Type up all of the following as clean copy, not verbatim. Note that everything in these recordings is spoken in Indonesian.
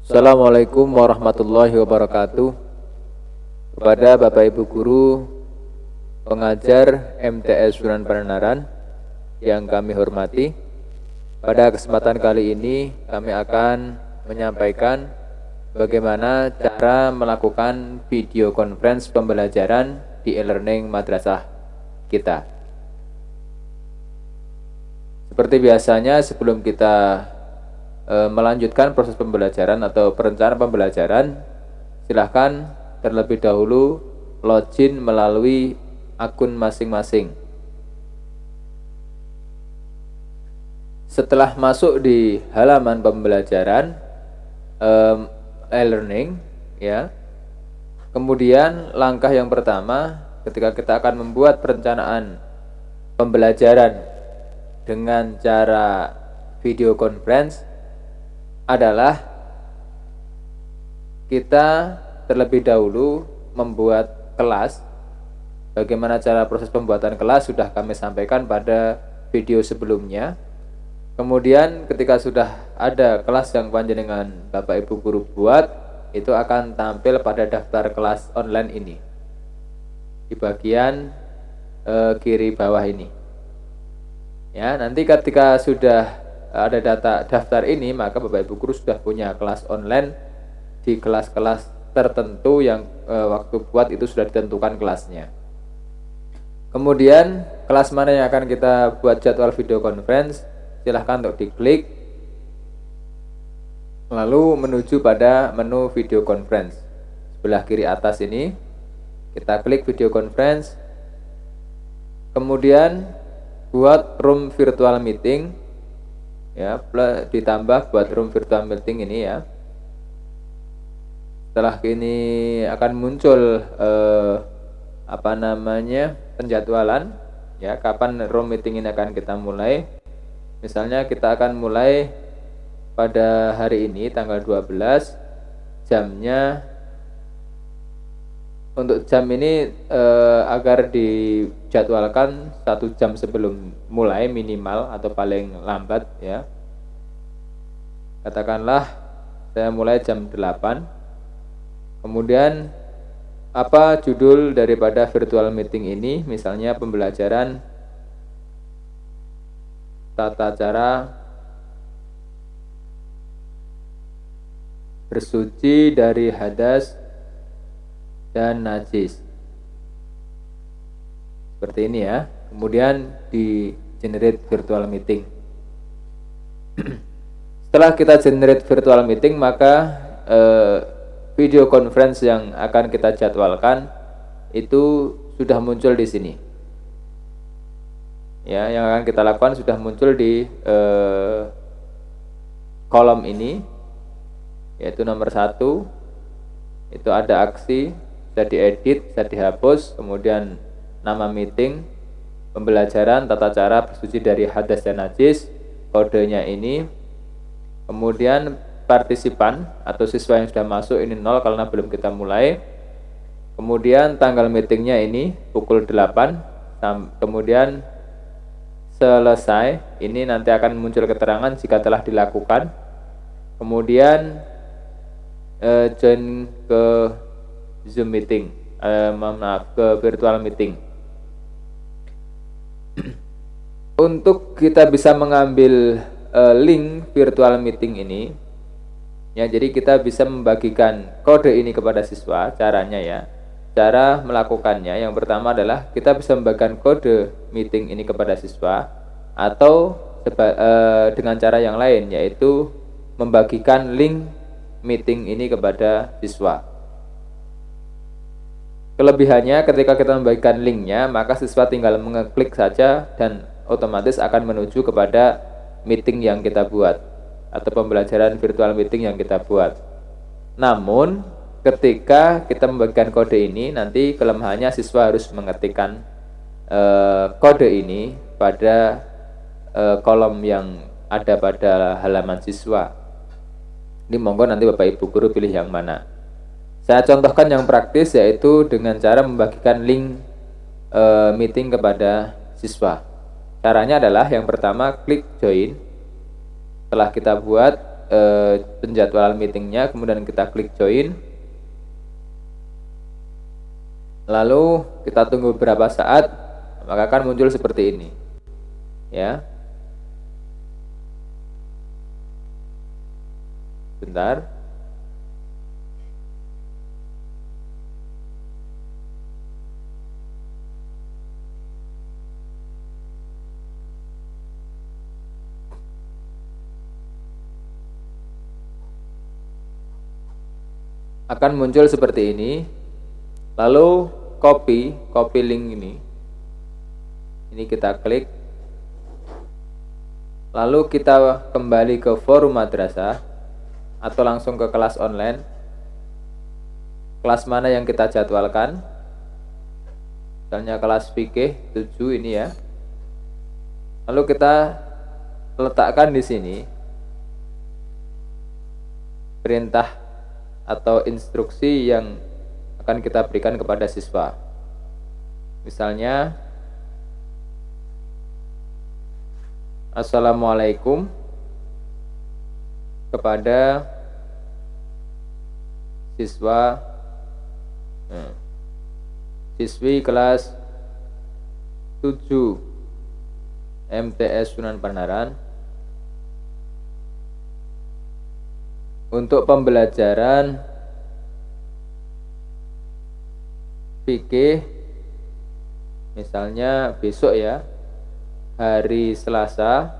Assalamualaikum warahmatullahi wabarakatuh. Kepada Bapak Ibu Guru, pengajar MTS Sunan Pangandaran yang kami hormati, pada kesempatan kali ini kami akan menyampaikan bagaimana cara melakukan video conference pembelajaran di e-learning madrasah kita. Seperti biasanya, sebelum kita melanjutkan proses pembelajaran atau perencanaan pembelajaran, silahkan terlebih dahulu login melalui akun masing-masing. Setelah masuk di halaman pembelajaran e-learning, ya, kemudian langkah yang pertama ketika kita akan membuat perencanaan pembelajaran dengan cara video conference adalah kita terlebih dahulu membuat kelas. Bagaimana cara proses pembuatan kelas sudah kami sampaikan pada video sebelumnya. Kemudian ketika sudah ada kelas yang panjenengan Bapak Ibu Guru buat, itu akan tampil pada daftar kelas online ini di bagian kiri bawah ini. Ya, nanti ketika sudah ada daftar ini, maka Bapak Ibu Guru sudah punya kelas online di kelas-kelas tertentu yang waktu buat itu sudah ditentukan kelasnya. Kemudian kelas mana yang akan kita buat jadwal video conference, silahkan untuk diklik lalu menuju pada menu video conference sebelah kiri atas ini. Kita klik video conference, kemudian buat room virtual meeting, ya, ditambah buat room virtual meeting ini, ya. Setelah ini akan muncul penjadwalan, ya, kapan room meeting ini akan kita mulai. Misalnya kita akan mulai pada hari ini tanggal 12, jamnya untuk jam ini agar dijadwalkan 1 jam sebelum mulai minimal atau paling lambat, ya. Katakanlah saya mulai jam 8. Kemudian apa judul daripada virtual meeting ini? Misalnya pembelajaran tata cara bersuci dari hadas dan najis, seperti ini, ya. Kemudian di generate virtual meeting. Setelah kita generate virtual meeting, maka video conference yang akan kita jadwalkan itu sudah muncul di sini, ya. Yang akan kita lakukan sudah muncul di kolom ini, yaitu nomor 1, itu ada aksi, bisa diedit, bisa dihapus, kemudian nama meeting, pembelajaran tata cara bersuci dari hadas dan najis, kodenya ini, kemudian partisipan atau siswa yang sudah masuk ini 0 karena belum kita mulai, kemudian tanggal meetingnya ini pukul 8, kemudian selesai, ini nanti akan muncul keterangan jika telah dilakukan, kemudian join ke Zoom meeting, ke virtual meeting. Untuk kita bisa mengambil link virtual meeting ini, ya, jadi kita bisa membagikan kode ini kepada siswa. Caranya, ya, cara melakukannya yang pertama adalah kita bisa membagikan kode meeting ini kepada siswa, atau dengan cara yang lain, yaitu membagikan link meeting ini kepada siswa. Kelebihannya ketika kita membagikan linknya, maka siswa tinggal mengeklik saja dan otomatis akan menuju kepada meeting yang kita buat atau pembelajaran virtual meeting yang kita buat. Namun ketika kita membagikan kode ini, nanti kelemahannya siswa harus mengetikkan kode ini pada kolom yang ada pada halaman siswa. Ini monggo nanti Bapak Ibu Guru pilih yang mana. Saya contohkan yang praktis, yaitu dengan cara membagikan link meeting kepada siswa. Caranya adalah yang pertama klik join. Setelah kita buat penjadwalan meetingnya, kemudian kita klik join. Lalu kita tunggu beberapa saat, maka akan muncul seperti ini. Ya. Bentar. Akan muncul seperti ini. Lalu copy link ini kita klik. Lalu kita kembali ke forum madrasah atau langsung ke kelas online. Kelas mana yang kita jadwalkan? Misalnya kelas fikih 7 ini ya. Lalu kita letakkan di sini perintah atau instruksi yang akan kita berikan kepada siswa. Misalnya, Assalamualaikum kepada siswi kelas 7 MTS Sunan Panaran untuk pembelajaran fikih, misalnya besok ya, hari Selasa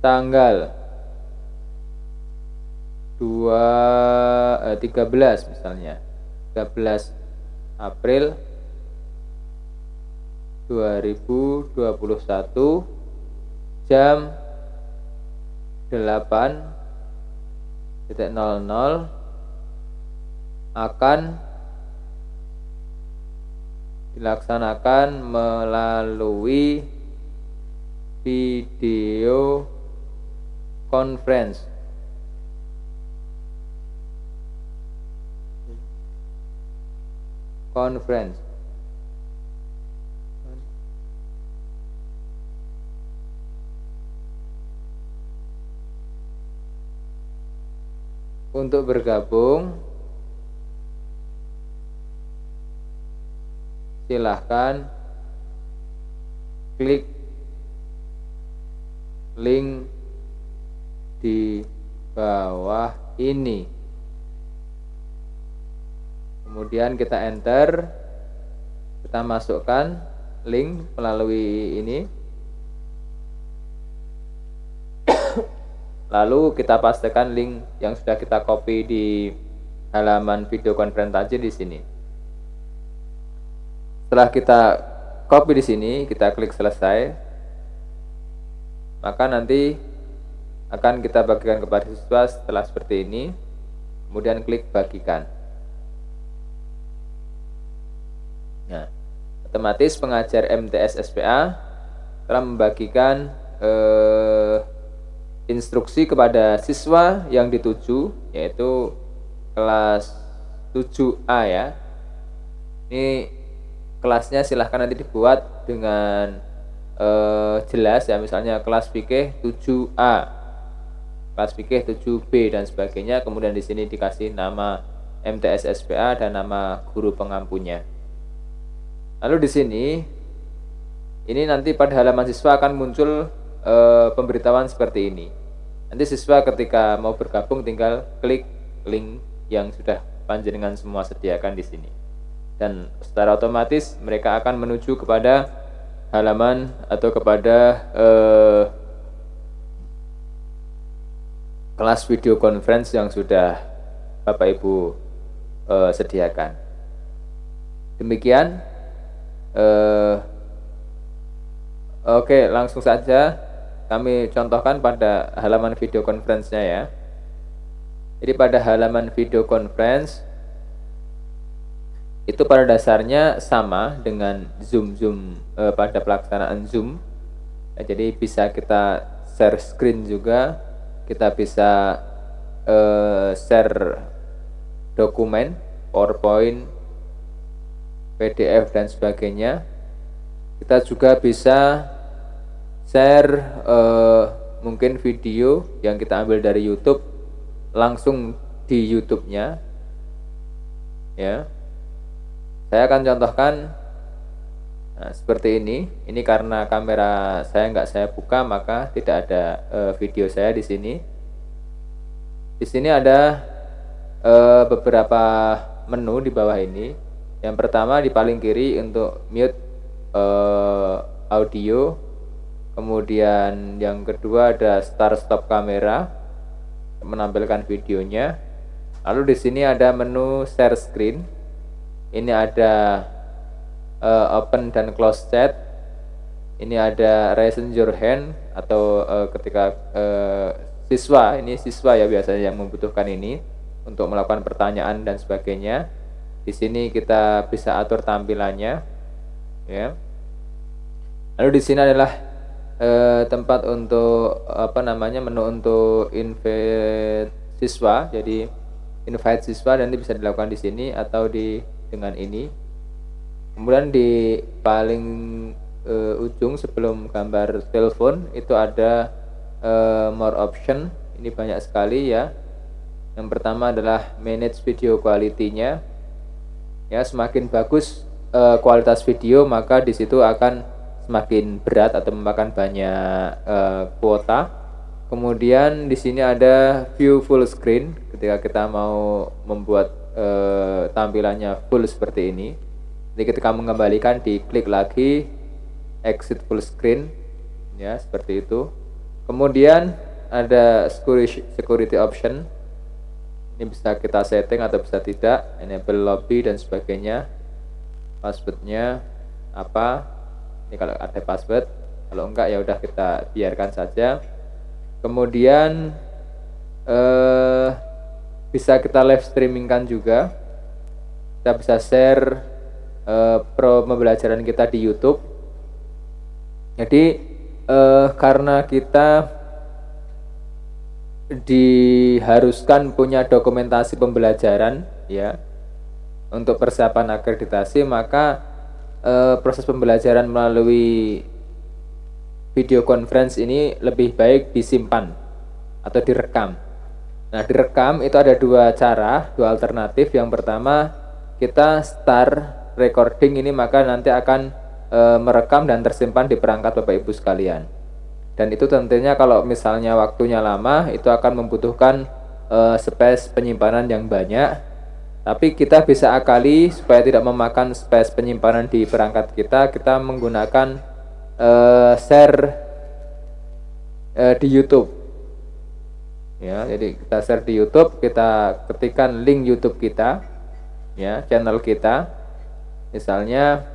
tanggal 13 misalnya 13 April 2021 jam 8.00 akan dilaksanakan melalui video conference. Untuk bergabung, silahkan klik link di bawah ini. Kemudian kita enter, kita masukkan link melalui ini. Lalu kita pastikan link yang sudah kita copy di halaman video conference tadi di sini. Setelah kita copy di sini, kita klik selesai. Maka nanti akan kita bagikan kepada siswa setelah seperti ini. Kemudian klik bagikan. Nah, otomatis pengajar MTS SPA telah membagikan instruksi kepada siswa yang dituju, yaitu kelas 7A ya. Ini kelasnya silahkan nanti dibuat dengan jelas ya, misalnya kelas fikih 7A, kelas fikih 7B dan sebagainya. Kemudian di sini dikasih nama MTS SPA dan nama guru pengampunya. Lalu di sini ini nanti pada halaman siswa akan muncul pemberitahuan seperti ini. Nanti siswa ketika mau bergabung tinggal klik link yang sudah panjenengan semua sediakan di sini. Dan secara otomatis mereka akan menuju kepada halaman atau kepada kelas video conference yang sudah Bapak Ibu sediakan. Demikian. Oke, langsung saja kami contohkan pada halaman video conference-nya ya. Jadi pada halaman video conference itu pada dasarnya sama dengan Zoom pada pelaksanaan Zoom. Ya, jadi bisa kita share screen juga, kita bisa share dokumen, PowerPoint, PDF dan sebagainya. Kita juga bisa share mungkin video yang kita ambil dari YouTube langsung di YouTube-nya ya. Saya akan contohkan. Nah, seperti ini karena kamera saya nggak saya buka, maka tidak ada video saya di sini. Di sini ada beberapa menu di bawah ini. Yang pertama di paling kiri untuk mute audio. Kemudian yang kedua ada start stop kamera, menampilkan videonya. Lalu di sini ada menu share screen. Ini ada open dan close chat. Ini ada raise your hand atau ketika siswa ya biasanya yang membutuhkan ini untuk melakukan pertanyaan dan sebagainya. Di sini kita bisa atur tampilannya ya. Lalu di sini adalah tempat untuk menu untuk invite siswa. Jadi invite siswa nanti bisa dilakukan di sini atau dengan ini. Kemudian di paling ujung sebelum gambar telepon itu ada more option. Ini banyak sekali ya. Yang pertama adalah manage video quality-nya. Ya, semakin bagus kualitas video, maka di situ akan semakin berat atau memakan banyak kuota. Kemudian di sini ada view full screen ketika kita mau membuat tampilannya full seperti ini. Jadi ketika mengembalikan diklik lagi exit full screen ya, seperti itu. Kemudian ada security option. Ini bisa kita setting atau bisa tidak, enable lobby dan sebagainya. Passwordnya apa? Ini kalau ada password, kalau enggak ya udah kita biarkan saja. Kemudian bisa kita live streamingkan juga. Kita bisa share pembelajaran kita di YouTube. Jadi karena kita diharuskan punya dokumentasi pembelajaran ya untuk persiapan akreditasi, maka proses pembelajaran melalui video conference ini lebih baik disimpan atau direkam. Nah, direkam itu ada dua alternatif. Yang pertama, kita start recording ini, maka nanti akan merekam dan tersimpan di perangkat Bapak Ibu sekalian. Dan itu tentunya kalau misalnya waktunya lama, itu akan membutuhkan space penyimpanan yang banyak. Tapi kita bisa akali supaya tidak memakan space penyimpanan di perangkat kita menggunakan share di YouTube. Ya, jadi kita share di YouTube, kita ketikkan link YouTube kita, ya, channel kita. Misalnya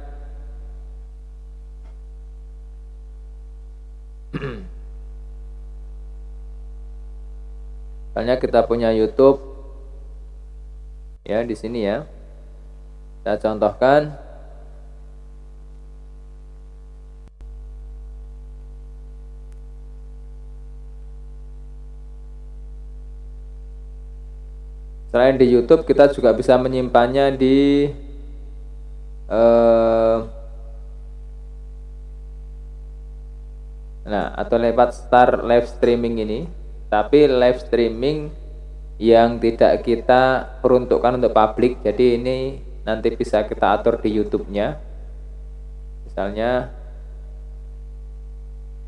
kita punya YouTube ya di sini ya. Kita contohkan selain di YouTube, kita juga bisa menyimpannya di atau lewat start live streaming ini. Tapi live streaming yang tidak kita peruntukkan untuk publik, jadi ini nanti bisa kita atur di YouTube-nya. Misalnya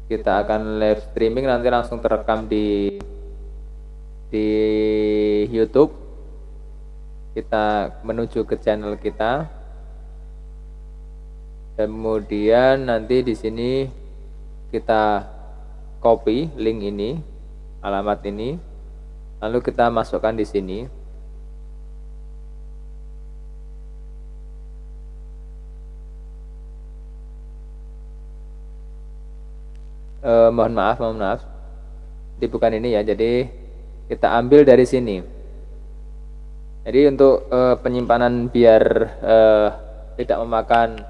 kita akan live streaming, nanti langsung terekam di YouTube. Kita menuju ke channel kita, kemudian nanti di sini kita copy link ini, alamat ini, lalu kita masukkan di sini. Mohon maaf, ini bukan ini ya, jadi kita ambil dari sini. Jadi untuk penyimpanan biar tidak memakan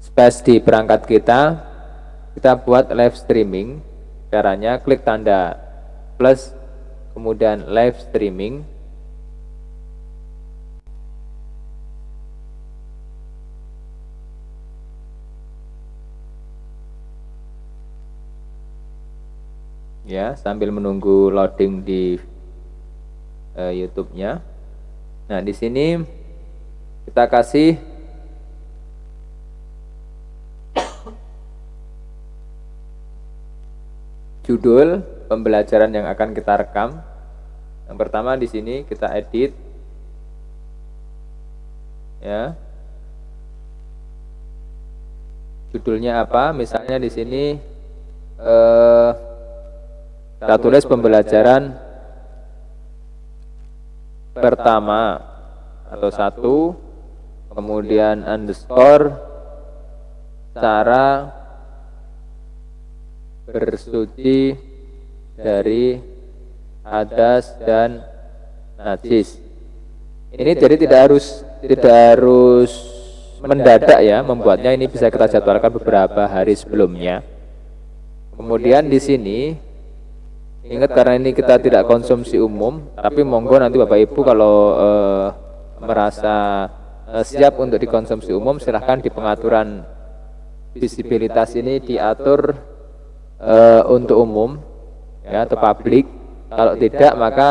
space di perangkat kita buat live streaming. Caranya klik tanda plus, kemudian live streaming. ya, sambil menunggu loading di YouTube-nya. Nah, di sini kita kasih judul pembelajaran yang akan kita rekam. Yang pertama di sini kita edit, ya. Judulnya apa? Misalnya di sini kita tulis pembelajaran pertama atau 1, kemudian underscore cara bersuci dari hadas dan najis. Ini jadi tidak harus mendadak ya membuatnya, ini bisa kita jadwalkan beberapa hari sebelumnya. Kemudian di sini ingat, karena ini kita tidak konsumsi umum, tapi monggo nanti Bapak Ibu kalau merasa siap untuk dikonsumsi umum, silahkan di pengaturan visibilitas ini diatur untuk umum ya, atau publik. Kalau tidak maka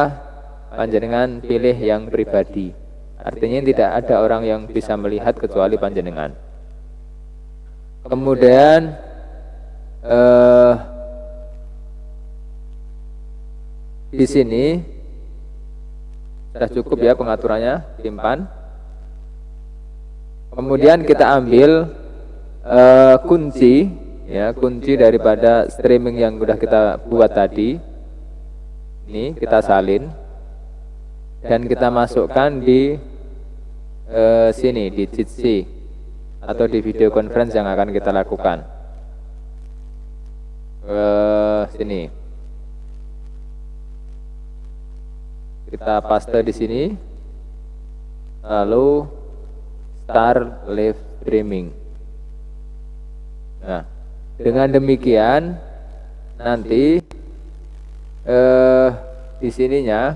panjenengan pilih yang pribadi. Artinya tidak ada orang yang bisa melihat kecuali panjenengan. Kemudian di sini sudah cukup ya pengaturannya, simpan. Kemudian kita ambil kunci ya, kunci daripada streaming yang sudah kita buat tadi. Ini kita salin dan kita masukkan di sini di Jitsi atau di video conference yang akan kita lakukan. Sini kita paste di sini, lalu start live streaming. Nah, dengan demikian nanti di sininya